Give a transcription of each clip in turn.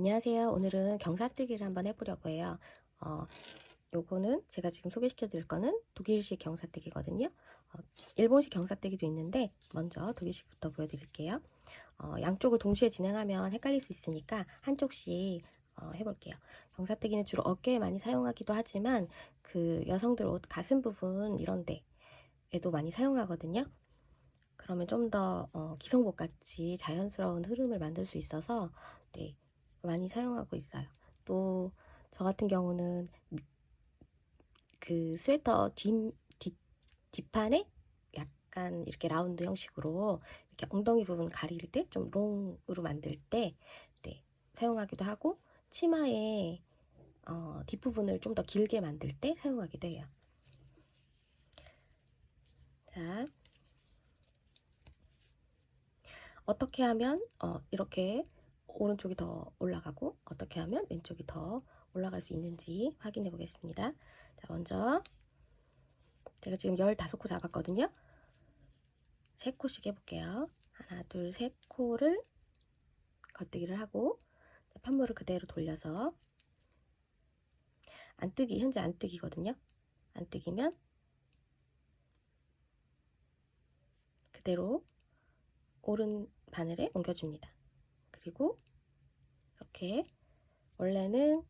안녕하세요. 오늘은 경사뜨기를 한번 해보려고 해요. 어, 요거는 제가 지금 소개시켜 드릴 거는 독일식 경사뜨기거든요. 일본식 경사뜨기도 있는데 먼저 독일식부터 보여드릴게요. 양쪽을 동시에 진행하면 헷갈릴 수 있으니까 한쪽씩 해볼게요. 경사뜨기는 주로 어깨에 많이 사용하기도 하지만 그 여성들 옷 가슴 부분 이런 데에도 많이 사용하거든요. 그러면 좀 더 기성복 같이 자연스러운 흐름을 만들 수 있어서 네, 많이 사용하고 있어요. 또 저 같은 경우는 그 스웨터 뒷판에 약간 이렇게 라운드 형식으로 이렇게 엉덩이 부분 가릴 때 좀 롱으로 만들 때 네, 사용하기도 하고 치마의 뒷부분을 좀 더 길게 만들 때 사용하기도 해요. 자, 어떻게 하면 이렇게 오른쪽이 더 올라가고 어떻게 하면 왼쪽이 더 올라갈 수 있는지 확인해 보겠습니다. 자, 먼저 제가 지금 15코 잡았거든요. 3코씩 해볼게요. 하나, 둘, 셋 코를 겉뜨기를 하고 편물을 그대로 돌려서 안뜨기, 현재 안뜨기거든요. 안뜨기면 그대로 오른 바늘에 옮겨줍니다. 그리고 이렇게 원래는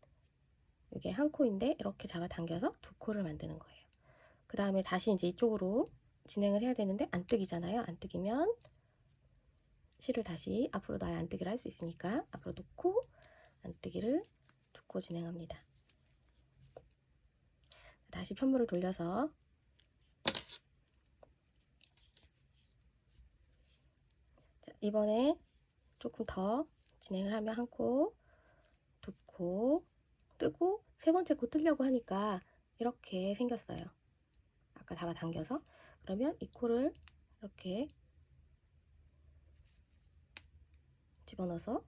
이게 한 코인데 이렇게 잡아당겨서 2코를 만드는 거예요. 그 다음에 다시 이제 이쪽으로 진행을 해야 되는데 안뜨기잖아요. 안뜨기면 실을 다시 앞으로 놔야 안뜨기를 할 수 있으니까 앞으로 놓고 안뜨기를 2코 진행합니다. 다시 편물을 돌려서 자, 이번에 조금 더 진행을 하면 1코, 2코 뜨고 3번째 코 뜨려고 하니까 이렇게 생겼어요. 아까 잡아당겨서 그러면 이 코를 이렇게 집어넣어서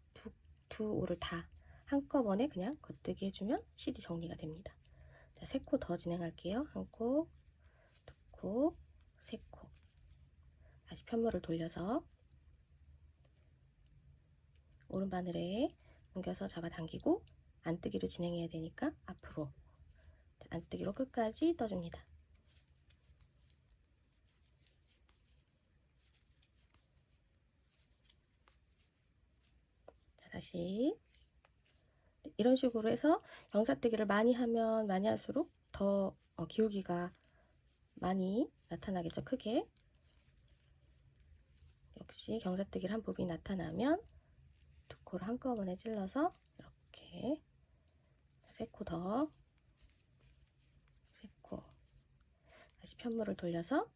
두 오를 다 한꺼번에 그냥 겉뜨기 해주면 실이 정리가 됩니다. 자, 3코 더 진행할게요. 1코, 2코, 3코. 다시 편물을 돌려서 오른바늘에 옮겨서 잡아당기고 안뜨기로 진행해야 되니까 앞으로 안뜨기로 끝까지 떠줍니다. 자, 다시 이런 식으로 해서 경사뜨기를 많이 하면 많이 할수록 더 기울기가 많이 나타나겠죠. 크게. 역시 경사뜨기를 한 부분이 나타나면 2코를 한꺼번에 찔러서 이렇게 3코 더, 3코 다시 편물을 돌려서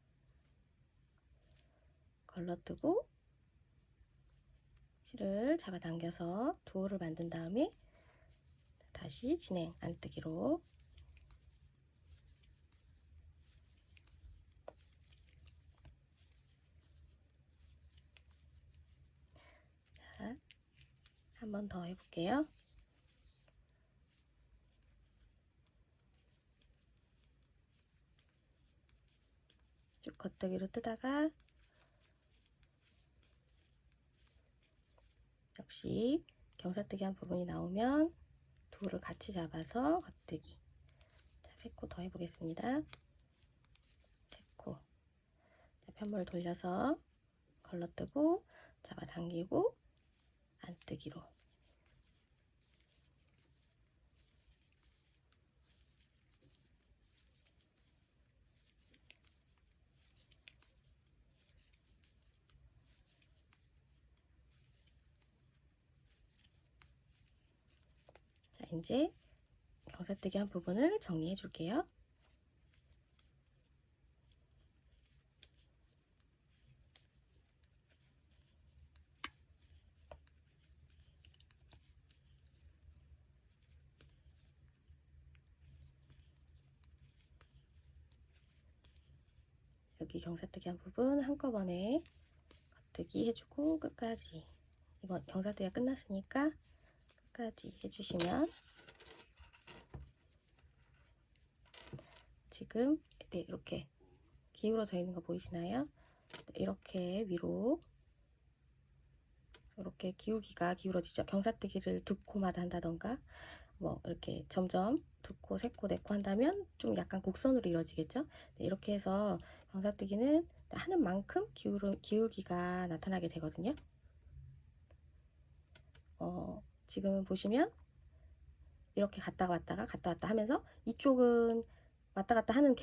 걸러뜨고 실을 잡아당겨서 2호를 만든 다음에 다시 진행 안뜨기로 한 번 더 해볼게요. 쭉 겉뜨기로 뜨다가 역시 경사뜨기 한 부분이 나오면 2호를 같이 잡아서 겉뜨기. 자, 3코 더 해보겠습니다. 3코. 자, 편물을 돌려서 걸러뜨고 잡아당기고 안뜨기로. 자, 이제 경사뜨기 한 부분을 정리해 줄게요. 여기 경사뜨기 한 부분 한꺼번에 겉뜨기 해주고 끝까지. 이번 경사뜨기가 끝났으니까 끝까지 해주시면 지금 네, 이렇게 기울어져 있는 거 보이시나요? 이렇게 위로 이렇게 기울기가 기울어지죠. 경사뜨기를 2코마다 한다던가 뭐 이렇게 점점 2코, 3코, 4코 한다면 좀 약간 곡선으로 이루어지겠죠. 네, 이렇게 해서 경사뜨기는 하는 만큼 기울기가 나타나게 되거든요. 지금 보시면 이렇게 갔다 왔다 하면서 이쪽은 왔다 갔다 하는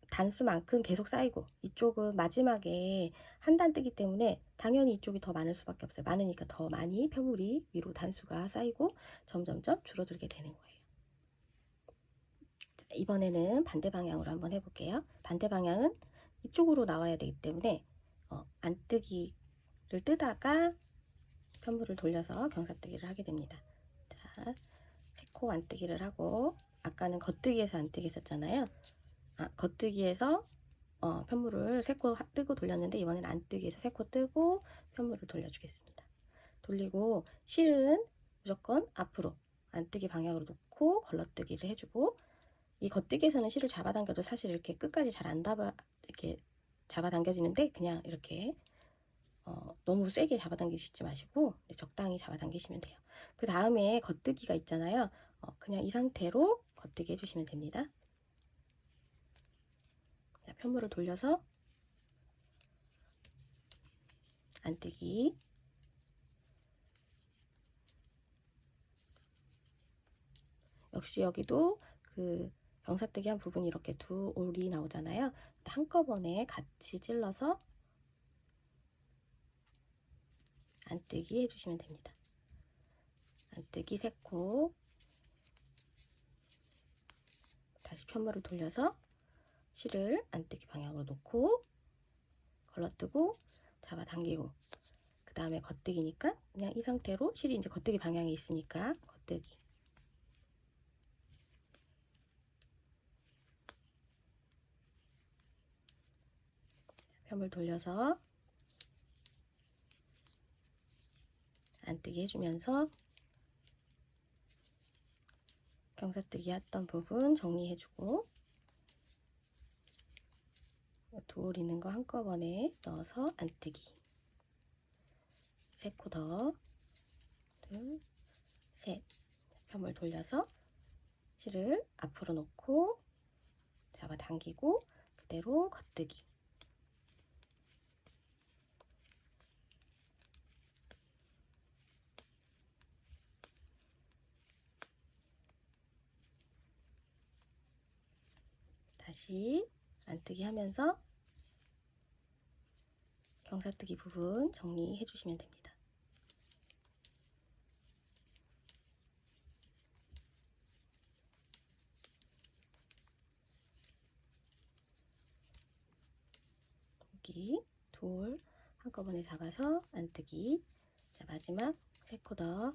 단수만큼 계속 쌓이고 이쪽은 마지막에 한 단 뜨기 때문에 당연히 이쪽이 더 많을 수밖에 없어요. 많으니까 더 많이 편물이 위로 단수가 쌓이고 점점점 줄어들게 되는 거예요. 자, 이번에는 반대 방향으로 한번 해볼게요. 반대 방향은 이쪽으로 나와야 되기 때문에 안뜨기를 뜨다가 편물을 돌려서 경사뜨기를 하게 됩니다. 자, 3코 안뜨기를 하고 아까는 겉뜨기에서 안뜨기 했었잖아요. 겉뜨기에서 편물을 3코 뜨고 돌렸는데 이번에는 안뜨기에서 3코 뜨고 편물을 돌려주겠습니다. 돌리고 실은 무조건 앞으로 안뜨기 방향으로 놓고 걸러뜨기를 해주고 이 겉뜨기에서는 실을 잡아당겨도 사실 이렇게 끝까지 잘 안 이렇게 잡아당겨지는데 그냥 이렇게 너무 세게 잡아당기시지 마시고 적당히 잡아당기시면 돼요. 그 다음에 겉뜨기가 있잖아요. 그냥 이 상태로 겉뜨기 해주시면 됩니다. 자, 편물을 돌려서 안뜨기 역시 여기도 그 경사뜨기 한 부분이 이렇게 2올이 나오잖아요. 한꺼번에 같이 찔러서 안뜨기 해주시면 됩니다. 안뜨기 3코 다시 편물을 돌려서 실을 안뜨기 방향으로 놓고 걸러뜨고 잡아당기고 그 다음에 겉뜨기니까 그냥 이 상태로 실이 이제 겉뜨기 방향에 있으니까 겉뜨기 편물 돌려서 안뜨기 해주면서 경사뜨기 했던 부분 정리해주고 2올 있는 거 한꺼번에 넣어서 안뜨기 3코 더 둘, 셋 편물 돌려서 실을 앞으로 놓고 잡아당기고 그대로 겉뜨기 다시 안뜨기 하면서 경사뜨기 부분 정리해 주시면 됩니다. 여기 2올 한꺼번에 잡아서 안뜨기. 자, 마지막 3코 더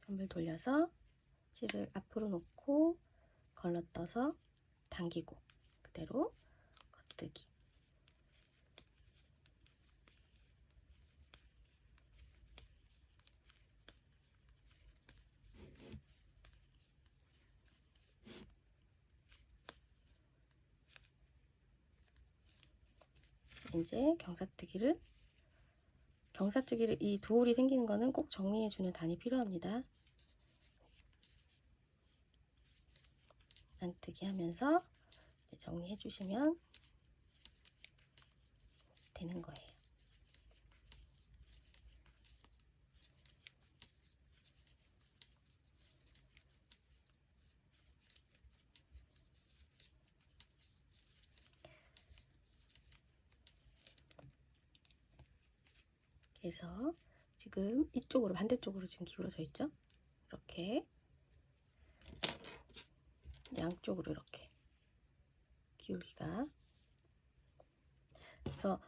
편물 돌려서 실을 앞으로 놓고 걸러떠서 당기고 그대로 겉뜨기 이제 경사뜨기를 이 2올이 생기는 거는 꼭 정리해주는 단이 필요합니다. 안뜨기 하면서 정리해 주시면 되는 거예요. 그래서 지금 이쪽으로 반대쪽으로 지금 기울어져 있죠? 이렇게 양쪽으로 이렇게 기울기가 그래서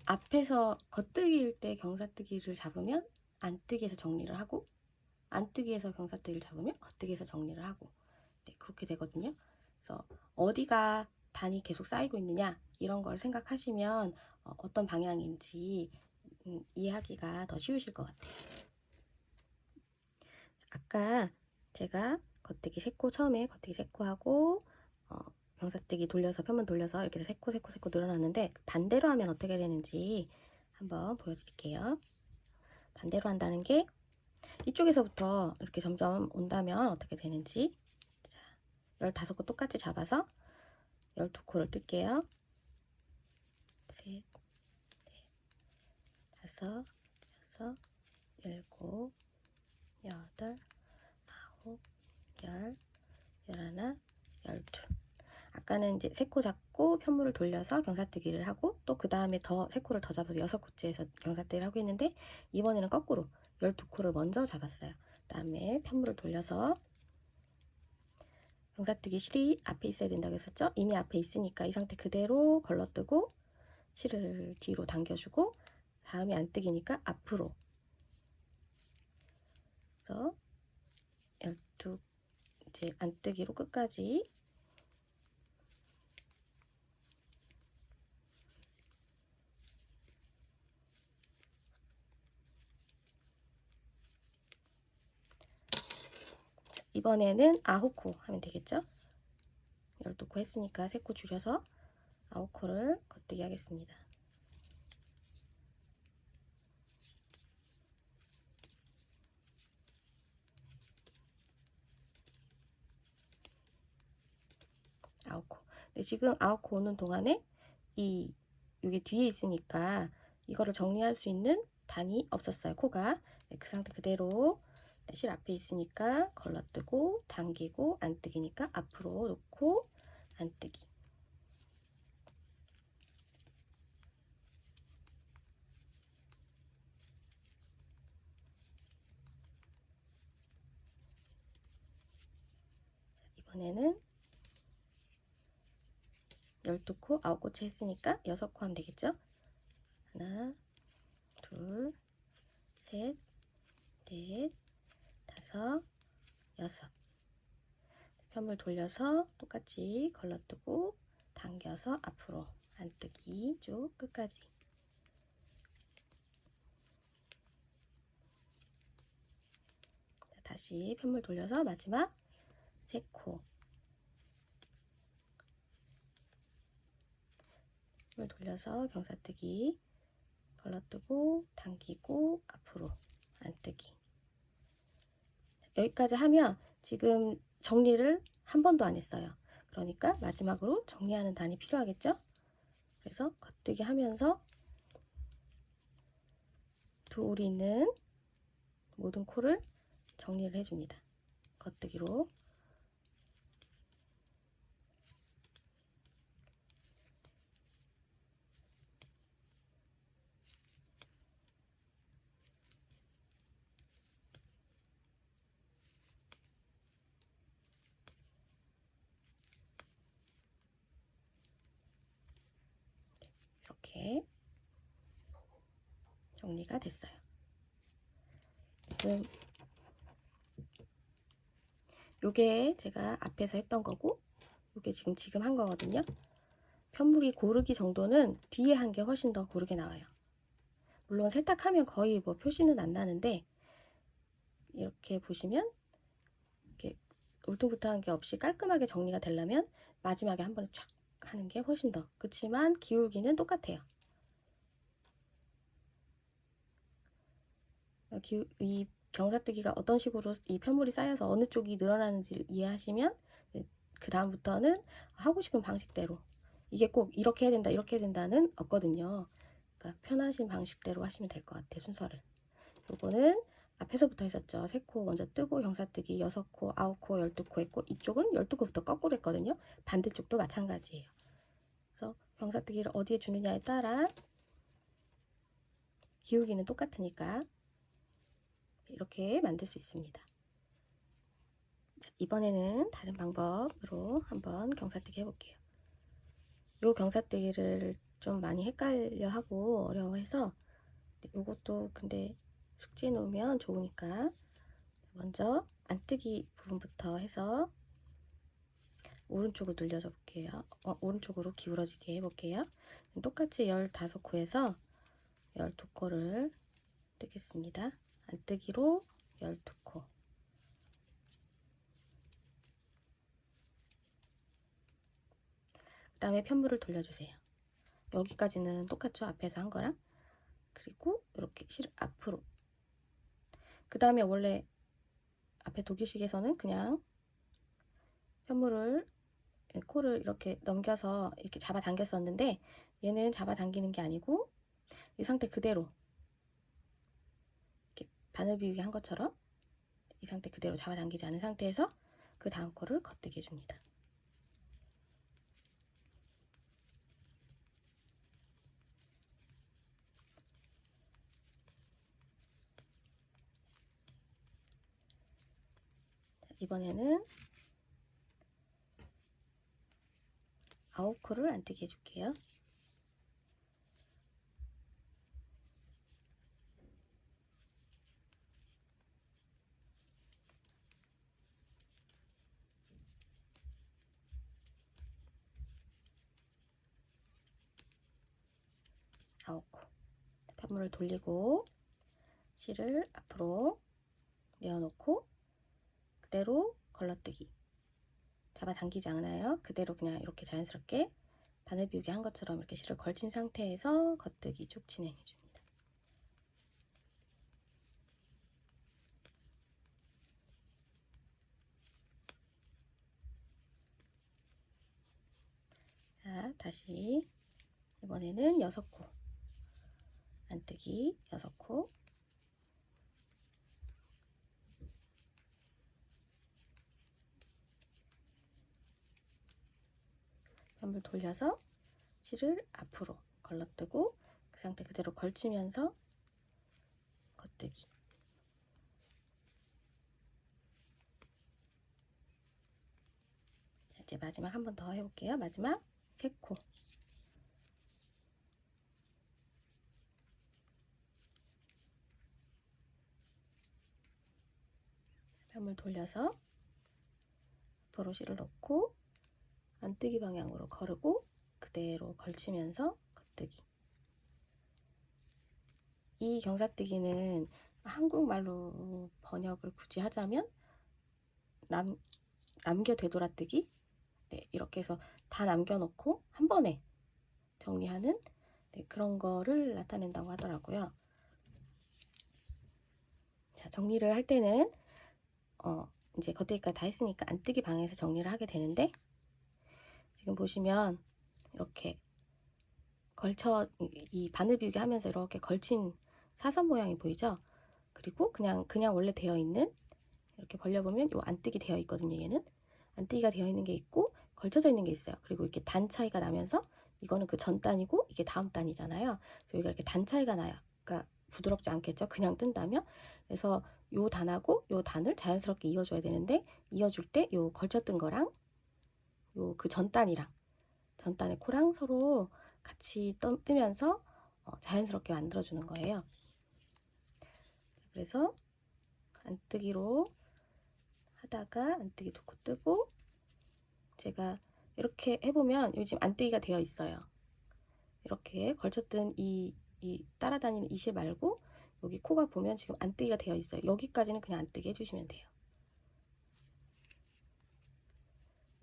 앞에서 겉뜨기일 때 경사뜨기를 잡으면 안뜨기에서 정리를 하고 안뜨기에서 경사뜨기를 잡으면 겉뜨기에서 정리를 하고 네, 그렇게 되거든요. 그래서 어디가 단이 계속 쌓이고 있느냐 이런 걸 생각하시면 어떤 방향인지 이해하기가 더 쉬우실 것 같아요. 아까 제가 겉뜨기 3코 처음에 겉뜨기 3코 하고 경사뜨기 돌려서 편문 돌려서 이렇게 해서 3코 늘어났는데 반대로 하면 어떻게 되는지 한번 보여드릴게요. 반대로 한다는 게 이쪽에서부터 이렇게 점점 온다면 어떻게 되는지. 자, 15코 똑같이 잡아서 12코를 뜰게요. 셋, 넷, 다섯, 여섯, 일곱, 여덟, 아홉, 열, 열하나, 열둘. 아까는 이제 3코 잡고 편물을 돌려서 경사뜨기를 하고 또 그 다음에 더 3코를 더 잡아서 6코째에서 경사뜨기를 하고 있는데 이번에는 거꾸로 12코를 먼저 잡았어요. 그 다음에 편물을 돌려서 경사뜨기 실이 앞에 있어야 된다고 했었죠? 이미 앞에 있으니까 이 상태 그대로 걸러뜨고 실을 뒤로 당겨주고 다음에 안뜨기니까 앞으로. 그래서 12 이제 안뜨기로 끝까지 이번에는 9코 하면 되겠죠? 12코 했으니까 3코 줄여서 9코를 겉뜨기 하겠습니다. 근데 지금 9코 오는 동안에 이게 뒤에 있으니까 이거를 정리할 수 있는 단이 없었어요. 코가. 네, 그 상태 그대로 실 앞에 있으니까 걸러뜨고 당기고 안뜨기니까 앞으로 놓고 안뜨기. 이번에는 12코, 9코째 했으니까 6코 하면 되겠죠? 하나, 둘, 셋, 넷, 다섯, 여섯. 편물 돌려서 똑같이 걸러뜨고 당겨서 앞으로 안뜨기 쭉 끝까지. 다시 편물 돌려서 마지막 3코 편물 돌려서 경사뜨기 걸러뜨고 당기고 앞으로 안뜨기. 여기까지 하면 지금 정리를 한 번도 안 했어요. 그러니까 마지막으로 정리하는 단이 필요하겠죠? 그래서 겉뜨기 하면서 두 올이 있는 모든 코를 정리를 해줍니다. 겉뜨기로. 이렇게 정리가 됐어요. 지금 요게 제가 앞에서 했던 거고 요게 지금 한 거거든요. 편물이 고르기 정도는 뒤에 한 게 훨씬 더 고르게 나와요. 물론 세탁하면 거의 뭐 표시는 안 나는데 이렇게 보시면 이렇게 울퉁불퉁한 게 없이 깔끔하게 정리가 되려면 마지막에 한 번에 촥 하는 게 훨씬 더. 그렇지만 기울기는 똑같아요. 이 경사뜨기가 어떤 식으로 이 편물이 쌓여서 어느 쪽이 늘어나는지를 이해하시면 그 다음부터는 하고 싶은 방식대로, 이게 꼭 이렇게 해야 된다 이렇게 해야 된다는 없거든요. 그러니까 편하신 방식대로 하시면 될 것 같아요. 순서를. 요거는 앞에서부터 했었죠. 3코 먼저 뜨고 경사뜨기 6코, 9코, 12코 했고 이쪽은 12코부터 거꾸로 했거든요. 반대쪽도 마찬가지예요. 그래서 경사뜨기를 어디에 주느냐에 따라 기울기는 똑같으니까 이렇게 만들 수 있습니다. 자, 이번에는 다른 방법으로 한번 경사뜨기 해볼게요. 요 경사뜨기를 좀 많이 헷갈려 하고 어려워해서 요것도 근데 숙지해 놓으면 좋으니까 먼저 안뜨기 부분부터 해서 오른쪽을 늘려줘 볼게요. 오른쪽으로 기울어지게 해볼게요. 똑같이 15코에서 12코를 뜨겠습니다. 안뜨기로 12코. 그 다음에 편물을 돌려주세요. 여기까지는 똑같죠? 앞에서 한 거랑. 그리고 이렇게 실을 앞으로. 그 다음에 원래 앞에 독일식에서는 그냥 편물을 코를 이렇게 넘겨서 이렇게 잡아당겼었는데, 얘는 잡아당기는 게 아니고 이 상태 그대로 이렇게 바늘 비우기 한 것처럼 이 상태 그대로 잡아당기지 않은 상태에서 그 다음 코를 겉뜨기 해줍니다. 이번에는 9코를 안뜨기 해줄게요. 아홉 코. 편물을 돌리고 실을 앞으로 내어놓고 그대로 걸러뜨기. 잡아당기지 않아요. 그대로 그냥 이렇게 자연스럽게 바늘 비우기 한 것처럼 이렇게 실을 걸친 상태에서 겉뜨기 쭉 진행해 줍니다. 자, 다시 이번에는 6코 안뜨기 6코. 편물 돌려서 실을 앞으로 걸러뜨고 그 상태 그대로 걸치면서 겉뜨기. 자, 이제 마지막 한 번 더 해볼게요. 마지막 3코. 편물 돌려서 앞으로 실을 넣고 안뜨기 방향으로 거르고 그대로 걸치면서 겉뜨기. 이 경사뜨기는 한국말로 번역을 굳이 하자면 남겨 되돌아뜨기. 네, 이렇게 해서 다 남겨놓고 한 번에 정리하는, 네, 그런 거를 나타낸다고 하더라고요. 자, 정리를 할 때는 이제 겉뜨기까지 다 했으니까 안뜨기 방향에서 정리를 하게 되는데, 지금 보시면 이렇게 걸쳐 이 바늘 비우기 하면서 이렇게 걸친 사선 모양이 보이죠? 그리고 그냥 원래 되어 있는, 이렇게 벌려보면 요 안뜨기 되어 있거든요. 얘는 안뜨기가 되어 있는 게 있고 걸쳐져 있는 게 있어요. 그리고 이렇게 단 차이가 나면서 이거는 그 전 단이고 이게 다음 단이잖아요. 그래서 여기가 이렇게 단 차이가 나요. 그러니까 부드럽지 않겠죠? 그냥 뜬다면. 그래서 요 단하고 요 단을 자연스럽게 이어줘야 되는데, 이어줄 때 요 걸쳐뜬 거랑 요 그 전 단이랑 전 단의 코랑 서로 같이 뜨면서 자연스럽게 만들어주는 거예요. 그래서 안뜨기로 하다가 안뜨기 2코 뜨고, 제가 이렇게 해보면 요즘 안뜨기가 되어 있어요. 이렇게 걸쳤던 이 따라다니는 이 실 말고 여기 코가 보면 지금 안뜨기가 되어 있어요. 여기까지는 그냥 안뜨기 해주시면 돼요.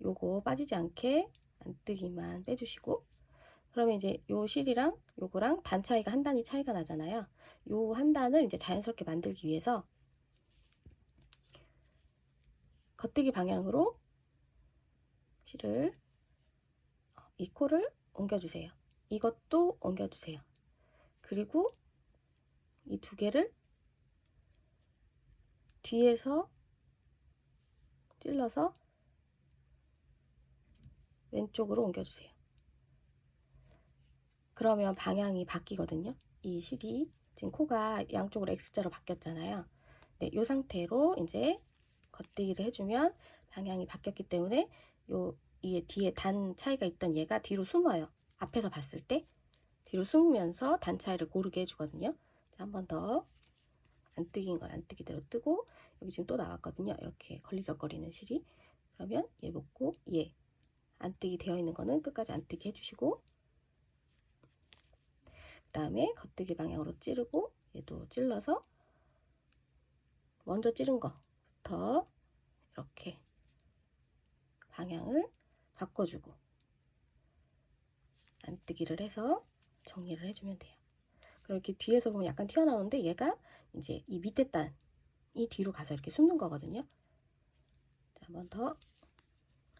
요거 빠지지 않게 안뜨기만 빼주시고, 그러면 이제 요 실이랑 요거랑 단 차이가 한 단이 차이가 나잖아요. 요 한 단을 이제 자연스럽게 만들기 위해서 겉뜨기 방향으로 실을 이 코를 옮겨주세요. 이것도 옮겨주세요. 그리고 이 2개를 뒤에서 찔러서 왼쪽으로 옮겨주세요. 그러면 방향이 바뀌거든요. 이 실이 지금 코가 양쪽으로 X자로 바뀌었잖아요. 네, 이 상태로 이제 겉뜨기를 해주면 방향이 바뀌었기 때문에 이 뒤에 단 차이가 있던 얘가 뒤로 숨어요. 앞에서 봤을 때 뒤로 숨으면서 단 차이를 고르게 해주거든요. 한 번 더 안뜨기인 걸 안뜨기대로 뜨고, 여기 지금 또 나왔거든요. 이렇게 걸리적거리는 실이. 그러면 얘 먹고 얘 안뜨기 되어 있는 거는 끝까지 안뜨기 해주시고, 그 다음에 겉뜨기 방향으로 찌르고 얘도 찔러서 먼저 찌른 거부터 이렇게 방향을 바꿔주고 안뜨기를 해서 정리를 해주면 돼요. 그럼 이렇게 뒤에서 보면 약간 튀어나오는데 얘가 이제 이 밑에 단이 뒤로 가서 이렇게 숨는 거거든요. 자, 한 번 더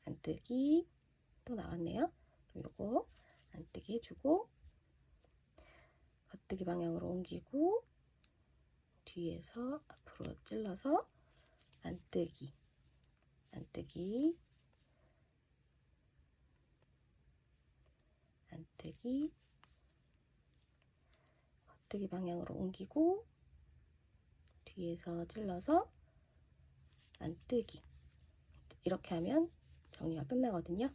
안뜨기 또 나왔네요. 요거 안뜨기 해주고 겉뜨기 방향으로 옮기고 뒤에서 앞으로 찔러서 안뜨기 안뜨기 안뜨기 겉뜨기 방향으로 옮기고 뒤에서 찔러서 안뜨기 이렇게 하면 정리가 끝나거든요.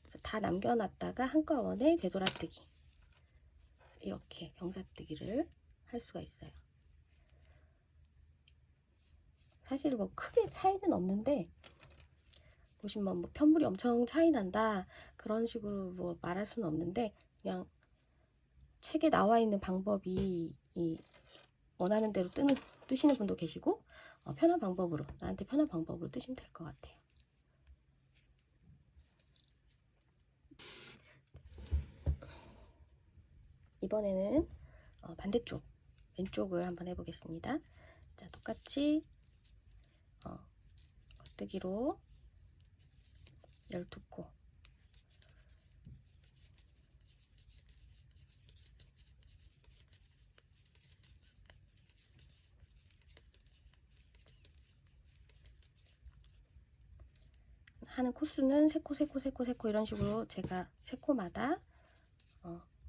그래서 다 남겨놨다가 한꺼번에 되돌아뜨기 이렇게 경사뜨기를 할 수가 있어요. 사실 뭐 크게 차이는 없는데 보시면 뭐 편물이 엄청 차이 난다 그런 식으로 뭐 말할 수는 없는데 그냥 책에 나와 있는 방법이 원하는 대로 뜨시는 분도 계시고 편한 방법으로 나한테 편한 방법으로 뜨시면 될 것 같아요. 이번에는 반대쪽 왼쪽을 한번 해보겠습니다. 자, 똑같이 겉뜨기로 12코 하는 코수는 3코, 3코, 3코, 3코 이런 식으로 제가 3코마다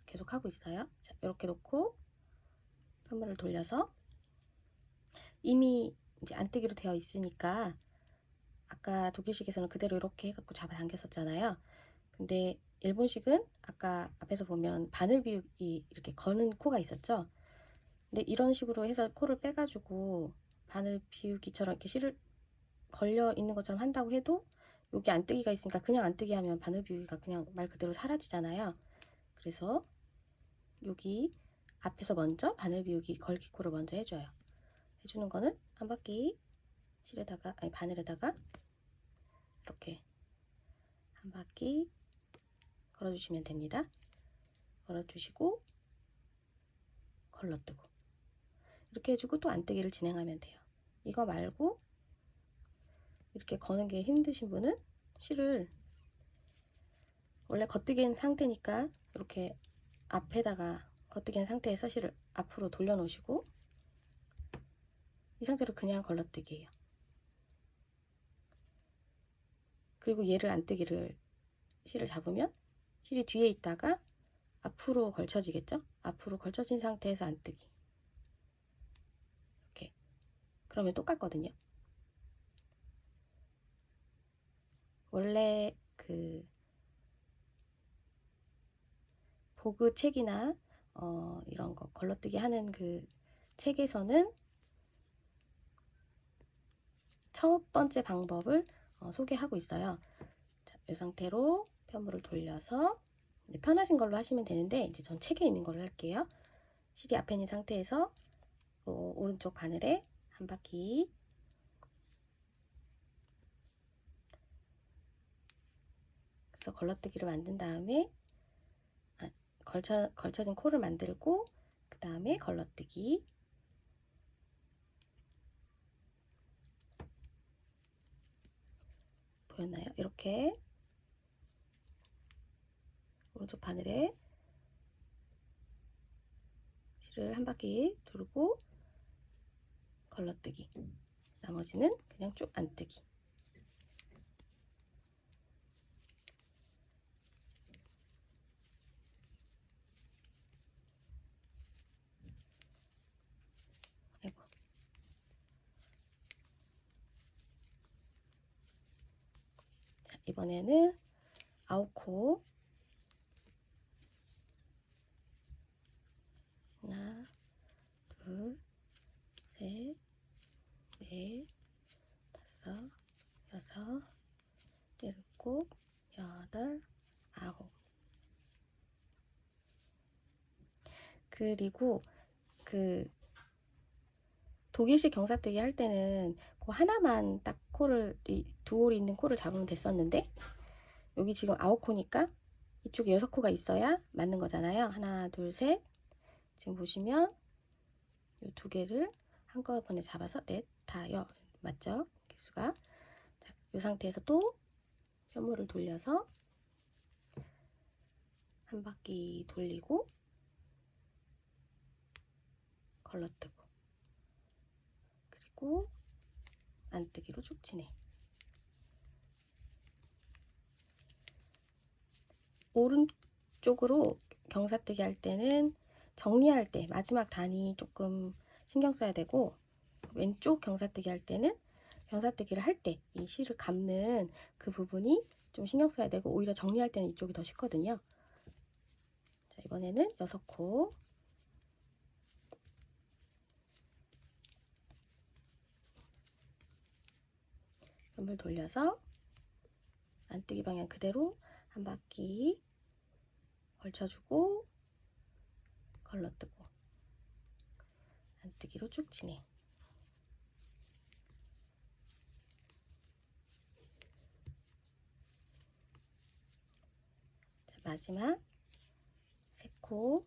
계속 하고 있어요. 자, 이렇게 놓고 편물을 돌려서 이미 이제 안뜨기로 되어 있으니까 아까 독일식에서는 그대로 이렇게 해갖고 잡아당겼었잖아요. 근데 일본식은 아까 앞에서 보면 바늘 비우기 이렇게 거는 코가 있었죠. 근데 이런 식으로 해서 코를 빼가지고 바늘 비우기처럼 이렇게 실을 걸려 있는 것처럼 한다고 해도 여기 안뜨기가 있으니까 그냥 안뜨기 하면 바늘 비우기가 그냥 말 그대로 사라지잖아요. 그래서 여기 앞에서 먼저 바늘 비우기 걸기 코를 먼저 해줘요. 해주는 거는 한 바퀴 실에다가 아니 바늘에다가 이렇게 한 바퀴 걸어주시면 됩니다. 걸어주시고 걸러뜨고 이렇게 해주고 또 안뜨기를 진행하면 돼요. 이거 말고 이렇게 거는 게 힘드신 분은 실을 원래 겉뜨기한 상태니까 이렇게 앞에다가 겉뜨기한 상태에서 실을 앞으로 돌려 놓으시고 이 상태로 그냥 걸러뜨기예요. 그리고 얘를 안뜨기를 실을 잡으면 실이 뒤에 있다가 앞으로 걸쳐지겠죠? 앞으로 걸쳐진 상태에서 안뜨기 이렇게 그러면 똑같거든요. 원래 그 보그 책이나 이런 거 걸러뜨기 하는 그 책에서는 첫 번째 방법을 소개하고 있어요. 자, 이 상태로 편물을 돌려서 편하신 걸로 하시면 되는데 이제 전 책에 있는 걸로 할게요. 실이 앞에 있는 상태에서 오른쪽 바늘에 한 바퀴 그래서 걸러뜨기를 만든 다음에 걸쳐진 코를 만들고 그 다음에 걸러뜨기 보였나요? 이렇게 오른쪽 바늘에 실을 한 바퀴 두르고 걸러뜨기 나머지는 그냥 쭉 안뜨기 아이고. 자, 이번에는 9코 하나 둘 셋 넷 다섯 여섯 일곱 여덟 아홉 그리고 그 독일식 경사뜨기 할 때는 그 하나만 딱 코를 두 올 있는 코를 잡으면 됐었는데 여기 지금 9코니까 이쪽에 6코가 있어야 맞는 거잖아요. 하나 둘 셋 지금 보시면 이 두 개를 한꺼번에 잡아서 넷, 다, 맞죠? 개수가. 자, 이 상태에서 또 편물을 돌려서 한 바퀴 돌리고 걸러뜨고 그리고 안뜨기로 쭉 치네. 오른쪽으로 경사뜨기 할 때는 정리할 때 마지막 단위 조금 신경 써야 되고, 왼쪽 경사뜨기 할 때는 경사뜨기를 할 때 이 실을 감는 그 부분이 좀 신경 써야 되고, 오히려 정리할 때는 이쪽이 더 쉽거든요. 자, 이번에는 6코 편물 돌려서 안뜨기 방향 그대로 한 바퀴 걸쳐주고 걸러뜨고 안뜨기로 쭉 치네. 자, 마지막 3코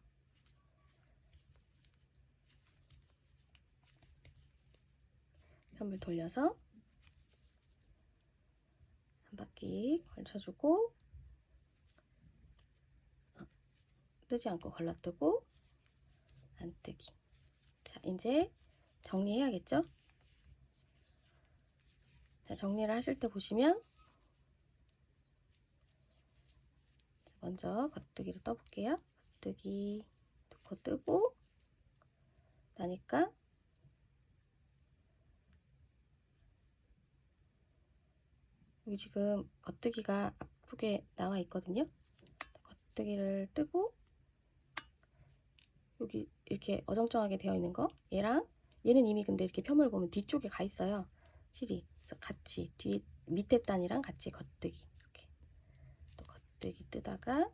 편물 돌려서 한 바퀴 걸쳐주고 뜨지 않고 걸러뜨고 안뜨기. 자, 이제 정리해야겠죠? 자, 정리를 하실 때 보시면 먼저 겉뜨기로 떠볼게요. 겉뜨기 두 코 뜨고 나니까 여기 지금 겉뜨기가 아프게 나와 있거든요. 겉뜨기를 뜨고 여기 이렇게 어정쩡하게 되어 있는 거, 얘랑 얘는 이미 근데 이렇게 편물 보면 뒤쪽에 가 있어요, 실이. 그래서 같이 밑에 단이랑 같이 겉뜨기, 이렇게 또 겉뜨기 뜨다가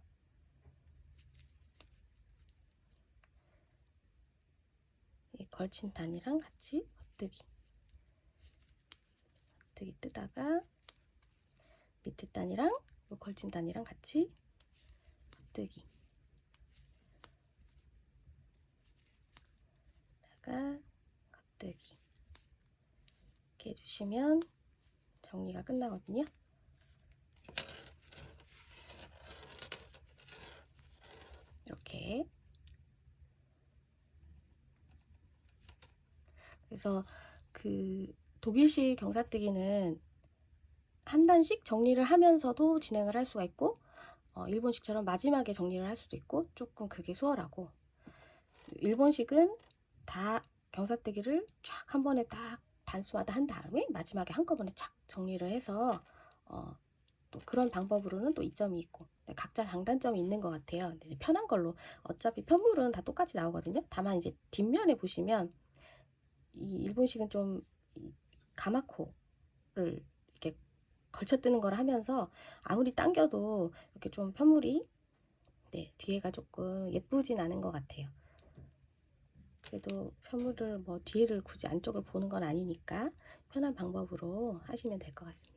이 걸친 단이랑 같이 겉뜨기 뜨다가 밑에 단이랑 이 걸친 단이랑 같이 겉뜨기 다가 겉뜨기 이렇게 해주시면 정리가 끝나거든요. 이렇게. 그래서 그 독일식 경사뜨기는 한 단씩 정리를 하면서도 진행을 할 수가 있고, 일본식처럼 마지막에 정리를 할 수도 있고, 조금 그게 수월하고, 일본식은 다 경사뜨기를 쫙 한 번에 딱 단수마다 한 다음에 마지막에 한꺼번에 쫙 정리를 해서 또 그런 방법으로는 또 이점이 있고 각자 장단점이 있는 것 같아요. 근데 이제 편한 걸로, 어차피 편물은 다 똑같이 나오거든요. 다만 이제 뒷면에 보시면 이 일본식은 좀 가마코를 이렇게 걸쳐 뜨는 걸 하면서 아무리 당겨도 이렇게 좀 편물이 뒤에가 조금 예쁘진 않은 것 같아요. 그래도 편물을 뒤에를 굳이 안쪽을 보는 건 아니니까 편한 방법으로 하시면 될 것 같습니다.